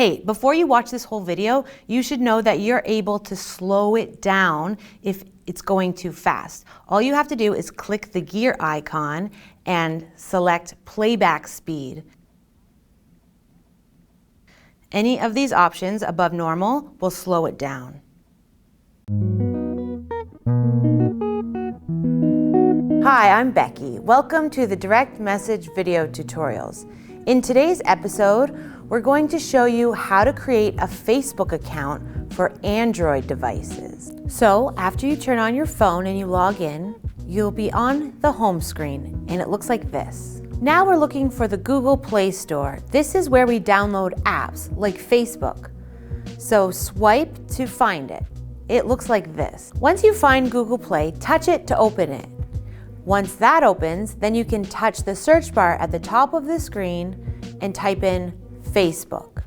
Hey, before you watch this whole video, you should know that you're able to slow it down if it's going too fast. All you have to do is click the gear icon and select playback speed. Any of these options above normal will slow it down. Hi, I'm Becky. Welcome to the Direct Message Video Tutorials. In today's episode, we're going to show you how to create a Facebook account for Android devices. So after you turn on your phone and you log in, you'll be on the home screen and it looks like this. Now we're looking for the Google Play Store. This is where we download apps like Facebook. So swipe to find it. It looks like this. Once you find Google Play, touch it to open it. Once that opens, then you can touch the search bar at the top of the screen and type in Facebook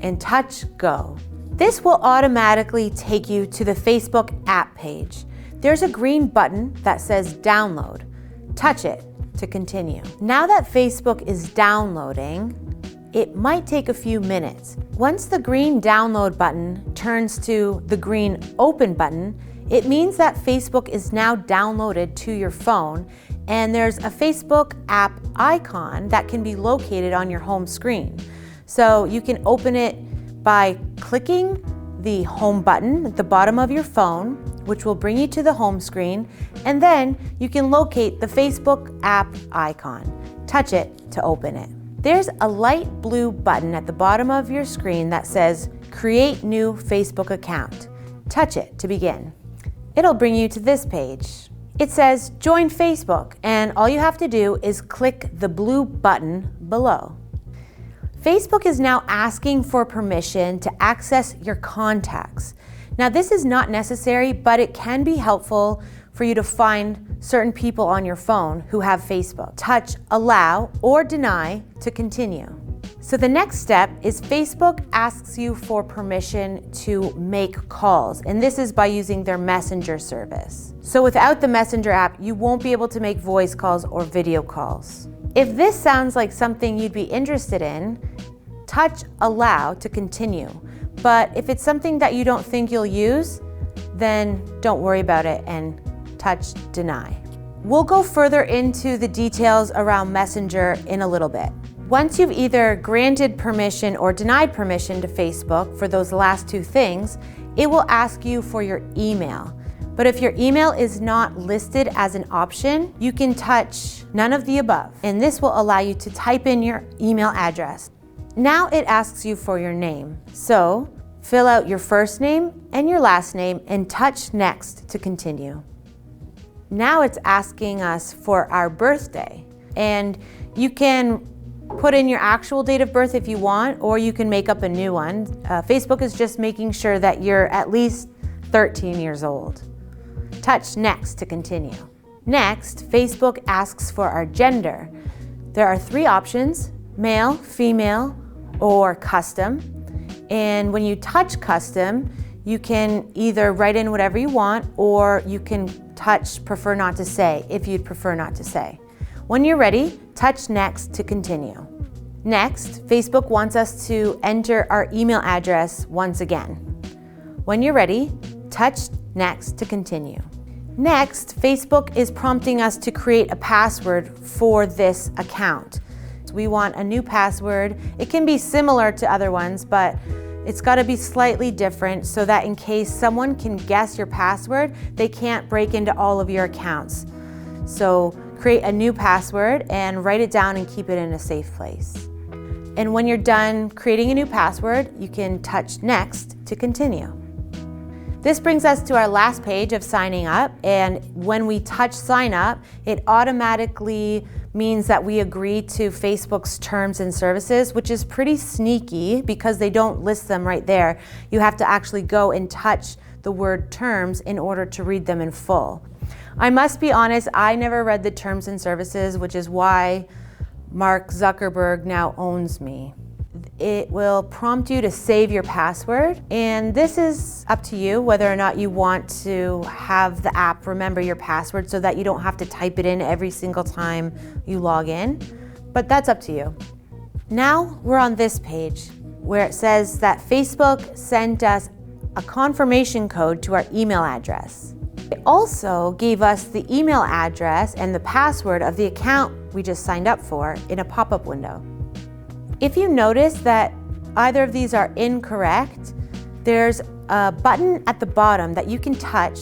and touch go. This will automatically take you to the Facebook app page. There's a green button that says download. Touch it to continue. Now that Facebook is downloading, it might take a few minutes. Once the green download button turns to the green open button, it means that Facebook is now downloaded to your phone and there's a Facebook app icon that can be located on your home screen. So you can open it by clicking the home button at the bottom of your phone, which will bring you to the home screen, and then you can locate the Facebook app icon. Touch it to open it. There's a light blue button at the bottom of your screen that says Create New Facebook Account. Touch it to begin. It'll bring you to this page. It says Join Facebook, and all you have to do is click the blue button below. Facebook is now asking for permission to access your contacts. Now this is not necessary, but it can be helpful for you to find certain people on your phone who have Facebook. Touch Allow or Deny to continue. So the next step is Facebook asks you for permission to make calls, and this is by using their Messenger service. So without the Messenger app, you won't be able to make voice calls or video calls. If this sounds like something you'd be interested in, touch Allow to continue. But if it's something that you don't think you'll use, then don't worry about it and touch Deny. We'll go further into the details around Messenger in a little bit. Once you've either granted permission or denied permission to Facebook for those last two things, it will ask you for your email. But if your email is not listed as an option, you can touch none of the above, and this will allow you to type in your email address. Now it asks you for your name. So fill out your first name and your last name and touch Next to continue. Now it's asking us for our birthday, and you can put in your actual date of birth if you want, or you can make up a new one. Facebook is just making sure that you're at least 13 years old. Touch Next to continue. Next, Facebook asks for our gender. There are three options: male, female, or custom. And when you touch custom, you can either write in whatever you want, or you can touch prefer not to say if you'd prefer not to say. When you're ready, touch Next to continue. Next, Facebook wants us to enter our email address once again. When you're ready, touch Next to continue. Next, Facebook is prompting us to create a password for this account. So we want a new password. It can be similar to other ones, but it's got to be slightly different so that in case someone can guess your password, they can't break into all of your accounts. So create a new password and write it down and keep it in a safe place. And when you're done creating a new password, you can touch Next to continue. This brings us to our last page of signing up, and when we touch sign up, it automatically means that we agree to Facebook's terms and services, which is pretty sneaky because they don't list them right there. You have to actually go and touch the word terms in order to read them in full. I must be honest, I never read the terms and services, which is why Mark Zuckerberg now owns me. It will prompt you to save your password, and this is up to you whether or not you want to have the app remember your password so that you don't have to type it in every single time you log in, but that's up to you. Now we're on this page where it says that Facebook sent us a confirmation code to our email address. It also gave us the email address and the password of the account we just signed up for in a pop-up window. If you notice that either of these are incorrect, there's a button at the bottom that you can touch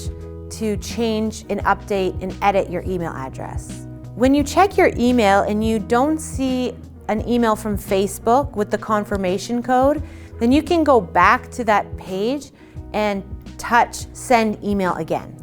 to change and update and edit your email address. When you check your email and you don't see an email from Facebook with the confirmation code, then you can go back to that page and touch send email again.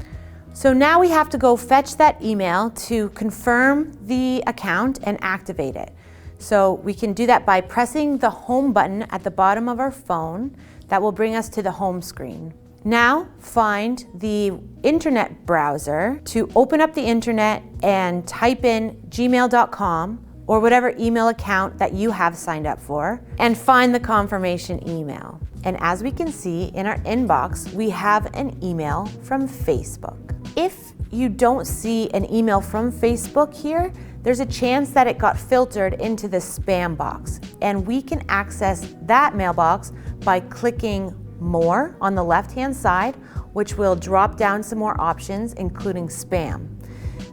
So now we have to go fetch that email to confirm the account and activate it. So we can do that by pressing the home button at the bottom of our phone. That will bring us to the home screen. Now find the internet browser to open up the internet and type in gmail.com or whatever email account that you have signed up for, and find the confirmation email. And as we can see in our inbox, we have an email from Facebook. If you don't see an email from Facebook here, there's a chance that it got filtered into the spam box. And we can access that mailbox by clicking More on the left-hand side, which will drop down some more options, including spam.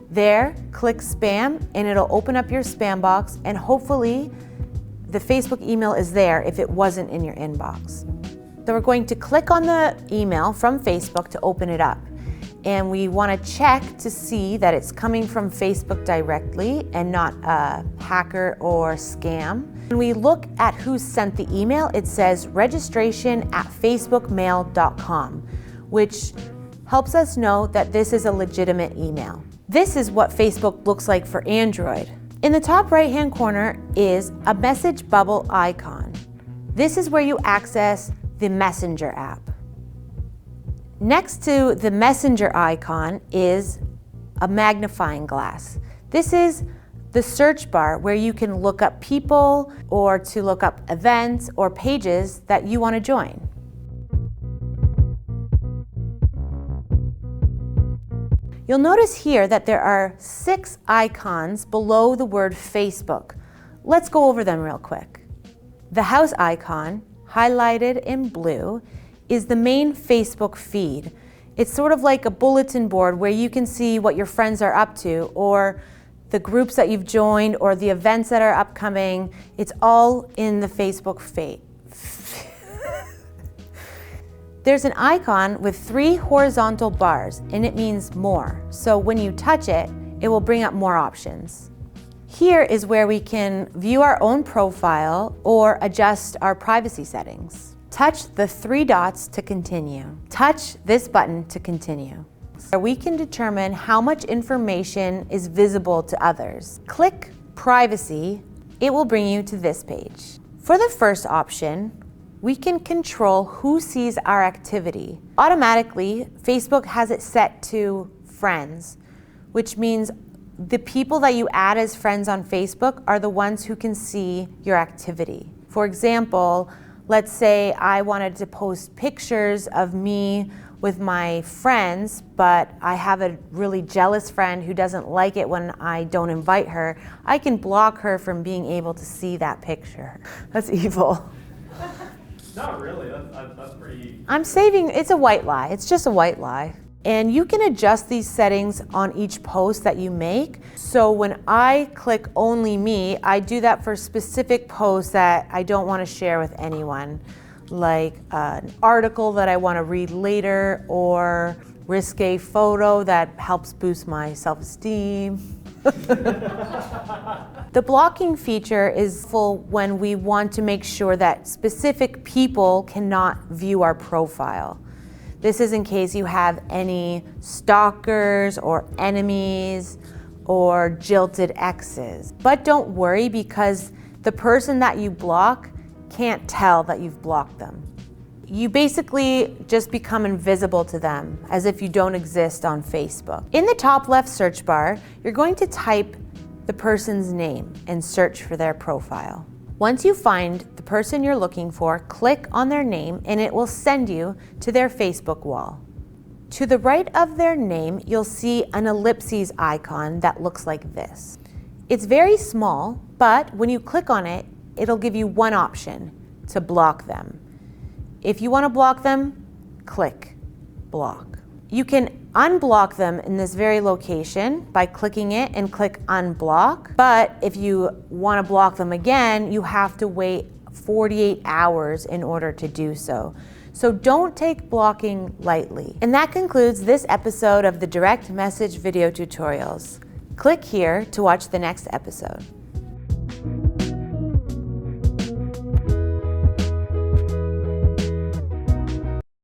There, click spam, and it'll open up your spam box, and hopefully the Facebook email is there if it wasn't in your inbox. So we're going to click on the email from Facebook to open it up. And we want to check to see that it's coming from Facebook directly and not a hacker or scam. When we look at who sent the email, it says registration@facebookmail.com, which helps us know that this is a legitimate email. This is what Facebook looks like for Android. In the top right-hand corner is a message bubble icon. This is where you access the Messenger app. Next to the Messenger icon is a magnifying glass. This is the search bar where you can look up people or to look up events or pages that you want to join. You'll notice here that there are 6 icons below the word Facebook. Let's go over them real quick. The house icon, highlighted in blue, is the main Facebook feed. It's sort of like a bulletin board where you can see what your friends are up to, or the groups that you've joined, or the events that are upcoming. It's all in the Facebook feed. There's an icon with 3 horizontal bars, and it means more. So when you touch it, it will bring up more options. Here is where we can view our own profile or adjust our privacy settings. Touch the 3 dots to continue. Touch this button to continue. We can determine how much information is visible to others. Click Privacy. It will bring you to this page. For the first option, we can control who sees our activity. Automatically, Facebook has it set to friends, which means the people that you add as friends on Facebook are the ones who can see your activity. For example, let's say I wanted to post pictures of me with my friends, but I have a really jealous friend who doesn't like it when I don't invite her. I can block her from being able to see that picture. That's evil. Not really, that's pretty... I'm saving, it's a white lie. It's just a white lie. And you can adjust these settings on each post that you make. So when I click only me, I do that for specific posts that I don't want to share with anyone, like an article that I want to read later, or risque photo that helps boost my self-esteem. The blocking feature is full when we want to make sure that specific people cannot view our profile. This is in case you have any stalkers or enemies or jilted exes. But don't worry, because the person that you block can't tell that you've blocked them. You basically just become invisible to them, as if you don't exist on Facebook. In the top left search bar, you're going to type the person's name and search for their profile. Once you find the person you're looking for, click on their name and it will send you to their Facebook wall. To the right of their name, you'll see an ellipses icon that looks like this. It's very small, but when you click on it, it'll give you one option: to block them. If you want to block them, click block. You can unblock them in this very location by clicking it and click unblock. But if you want to block them again, you have to wait 48 hours in order to do so. So don't take blocking lightly. And that concludes this episode of the Direct Message Video Tutorials. Click here to watch the next episode.